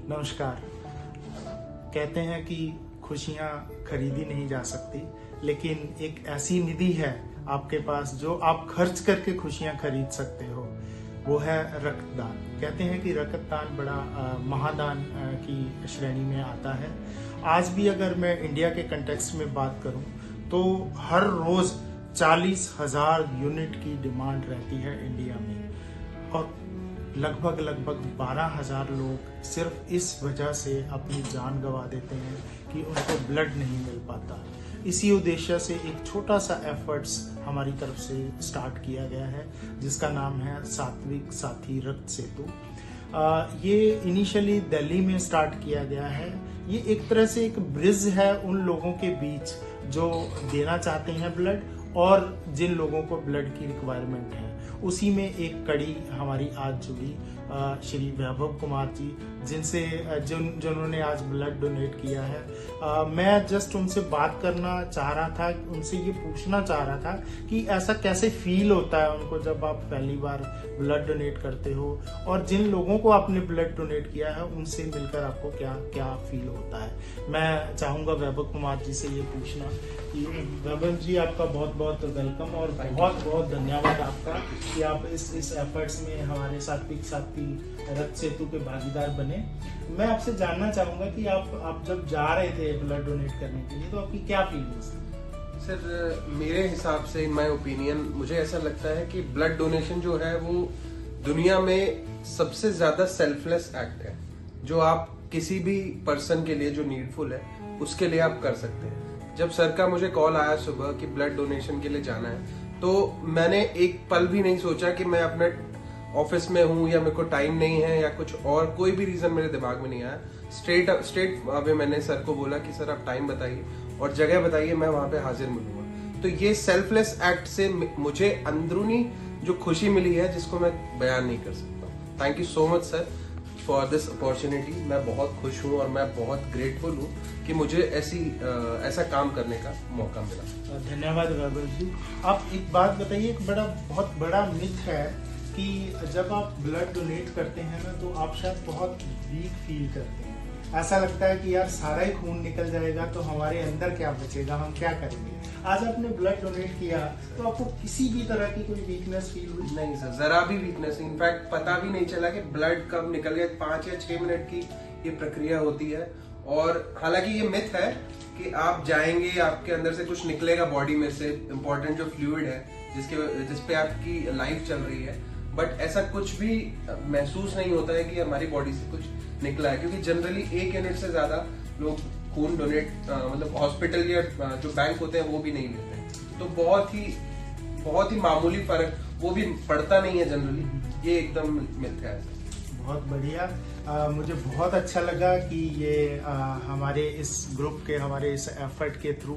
नमस्कार। कहते हैं कि खुशियाँ खरीदी नहीं जा सकती, लेकिन एक ऐसी निधि है आपके पास जो आप खर्च करके खुशियाँ खरीद सकते हो, वो है रक्तदान। कहते हैं कि रक्तदान बड़ा महादान की श्रेणी में आता है। आज भी अगर मैं इंडिया के कंटेक्स्ट में बात करूं तो हर रोज़ 40,000 यूनिट की डिमांड रहती है इंडिया में, और लगभग 12,000 लोग सिर्फ इस वजह से अपनी जान गंवा देते हैं कि उनको ब्लड नहीं मिल पाता। इसी उद्देश्य से एक छोटा सा एफर्ट्स हमारी तरफ से स्टार्ट किया गया है, जिसका नाम है सात्विक साथी रक्त सेतु। ये इनिशियली दिल्ली में स्टार्ट किया गया है। ये एक तरह से एक ब्रिज है उन लोगों के बीच जो देना चाहते हैं ब्लड, और जिन लोगों को ब्लड की रिक्वायरमेंट है। उसी में एक कड़ी हमारी आज जुड़ी श्री वैभव कुमार जी, जिन्होंने आज ब्लड डोनेट किया है। मैं जस्ट उनसे बात करना चाह रहा था, उनसे ये पूछना चाह रहा था कि ऐसा कैसे फील होता है उनको जब आप पहली बार ब्लड डोनेट करते हो, और जिन लोगों को आपने ब्लड डोनेट किया है उनसे मिलकर आपको क्या क्या फील होता है। मैं चाहूँगा वैभव कुमार जी से ये पूछना कि वैभव जी, आपका बहुत बहुत वेलकम और बहुत बहुत धन्यवाद आपका कि आप इस एफर्ट्स में हमारे सात्विक साथी रक्त सेतु के भागीदार बने। मैं आपसे जानना चाहूंगा कि आप जब जा रहे थे ब्लड डोनेट करने के लिए तो आपकी क्या फीलिंग्स थी? सर, मेरे हिसाब से, इन माय ओपिनियन, मुझे ऐसा लगता है कि ब्लड डोनेशन जो है वो दुनिया में सबसे ज्यादा सेल्फलेस एक्ट है, जो आप किसी भी पर्सन के लिए जो नीडफुल है उसके लिए आप कर सकते हैं। जब सर का मुझे कॉल आया सुबह कि ब्लड डोनेशन के लिए जाना है, तो मैंने एक पल भी नहीं सोचा कि मैं अपने ऑफिस में हूँ या मेरे को टाइम नहीं है या कुछ और कोई भी रीजन मेरे दिमाग में नहीं आया। स्ट्रेट अवे मैंने सर को बोला कि सर आप टाइम बताइए और जगह बताइए, मैं वहां पे हाजिर मिलूंगा। तो ये सेल्फलेस एक्ट से मुझे अंदरूनी जो खुशी मिली है जिसको मैं बयान नहीं कर सकता। Thank you so much sir for this opportunity. मैं बहुत खुश हूँ और मैं बहुत ग्रेटफुल हूँ कि मुझे ऐसा काम करने का मौका मिला। धन्यवाद वैभव जी। आप एक बात बताइए, एक बहुत बड़ा मिथ है कि जब आप ब्लड डोनेट करते हैं ना तो आप शायद बहुत वीक फील करते हैं। ऐसा लगता है कि यार सारा ही खून निकल जाएगा तो हमारे अंदर क्या बचेगा, हम क्या करेंगे। आज आपने ब्लड डोनेट किया तो आपको किसी भी तरह की कोई वीकनेस फील हुई? नहीं सर, जरा भी वीकनेस। इनफैक्ट पता भी नहीं चला कि ब्लड कब निकल गया। 5 या 6 मिनट की ये प्रक्रिया होती है, और हालांकि ये मिथ है कि आप जाएंगे, आपके अंदर से कुछ निकलेगा बॉडी में से, इम्पोर्टेंट जो फ्लूइड है जिसपे आपकी लाइफ चल रही है, बट ऐसा कुछ भी महसूस नहीं होता है कि हमारी बॉडी से कुछ निकला है, क्योंकि जनरली 1 यूनिट से ज्यादा लोग खून डोनेट मतलब हॉस्पिटल या जो बैंक होते हैं वो भी नहीं लेते हैं। तो बहुत ही मामूली फर्क, वो भी पड़ता नहीं है जनरली। ये एकदम मिथ है। बहुत बढ़िया। मुझे बहुत अच्छा लगा कि ये हमारे इस ग्रुप के, हमारे इस एफर्ट के थ्रू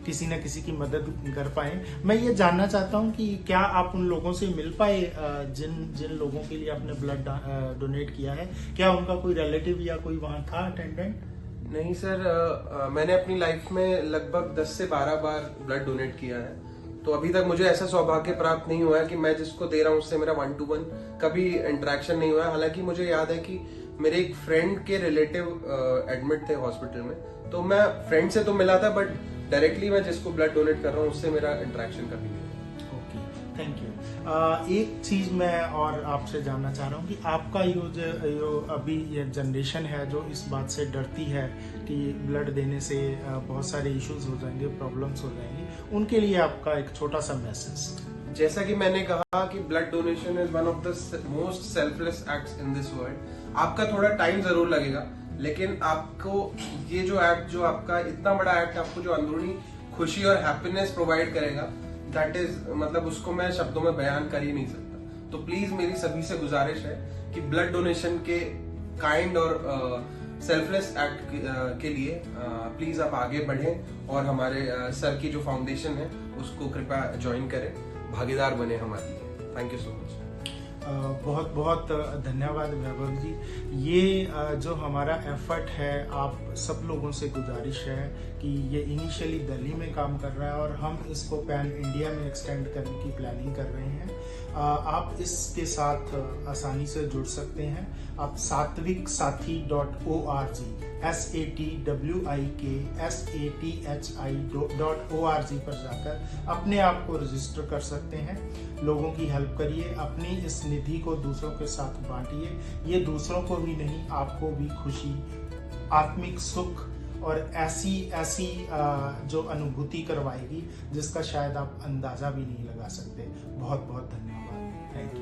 किसी न किसी की मदद कर पाए। मैं ये जानना चाहता हूँ कि क्या आप उन लोगों से मिल पाए जिन लोगों के लिए आपने ब्लड डोनेट किया है? क्या उनका कोई रिलेटिव या कोई वहाँ था अटेंडेंट? नहीं सर, मैंने अपनी लाइफ में लगभग 10 से 12 बार ब्लड डोनेट किया है, तो अभी तक मुझे ऐसा सौभाग्य प्राप्त नहीं हुआ है कि मैं जिसको दे रहा हूँ उससे मेरा 1-to-1 कभी इंटरेक्शन नहीं हुआ है। हालांकि मुझे याद है कि मेरे एक फ्रेंड के रिलेटिव एडमिट थे हॉस्पिटल में, तो मैं फ्रेंड से तो मिला था, बट डायरेक्टली मैं जिसको ब्लड डोनेट कर रहा हूँ उससे मेरा इंटरेक्शन कभी नहीं हुआ। Okay, thank you. एक चीज मैं और आपसे जानना चाह रहा हूँ कि आपका जो अभी ये जनरेशन है जो इस बात से डरती है कि ब्लड देने से बहुत सारे इश्यूज हो जाएंगे, प्रॉब्लम्स हो जाएंगी, उनके लिए आपका एक छोटा सा मैसेज। जैसा कि मैंने कहा कि blood donation is one of the most selfless acts in this world. आपका थोड़ा टाइम जरूर लगेगा, लेकिन आपको ये जो एक्ट, जो आपका इतना बड़ा एक्ट आपको जो अंदरूनी खुशी और हैप्पीनेस प्रोवाइड करेगा, दैट इज, मतलब उसको मैं शब्दों में बयान कर ही नहीं सकता। तो प्लीज मेरी सभी से गुजारिश है कि ब्लड डोनेशन के काइंड और सेल्फलेस एक्ट के लिए प्लीज आप आगे बढ़ें और हमारे सर की जो फाउंडेशन है उसको कृपया ज्वाइन करें, भागीदार बने हमारे लिए। Thank you so much. बहुत बहुत धन्यवाद वैभव जी। ये जो हमारा एफर्ट है, आप सब लोगों से गुजारिश है कि ये इनिशियली दिल्ली में काम कर रहा है और हम इसको पैन इंडिया में एक्सटेंड करने की प्लानिंग कर रहे हैं। आप इसके साथ आसानी से जुड़ सकते हैं। आप satviksathi.org SATWIKSATHI.org पर जाकर अपने आप को रजिस्टर कर सकते हैं। लोगों की हेल्प करिए, अपनी इस निधि को दूसरों के साथ बांटिए। ये दूसरों को ही नहीं, आपको भी खुशी, आत्मिक सुख और ऐसी जो अनुभूति करवाएगी जिसका शायद आप अंदाजा भी नहीं लगा सकते। बहुत बहुत धन्यवाद। Thank you.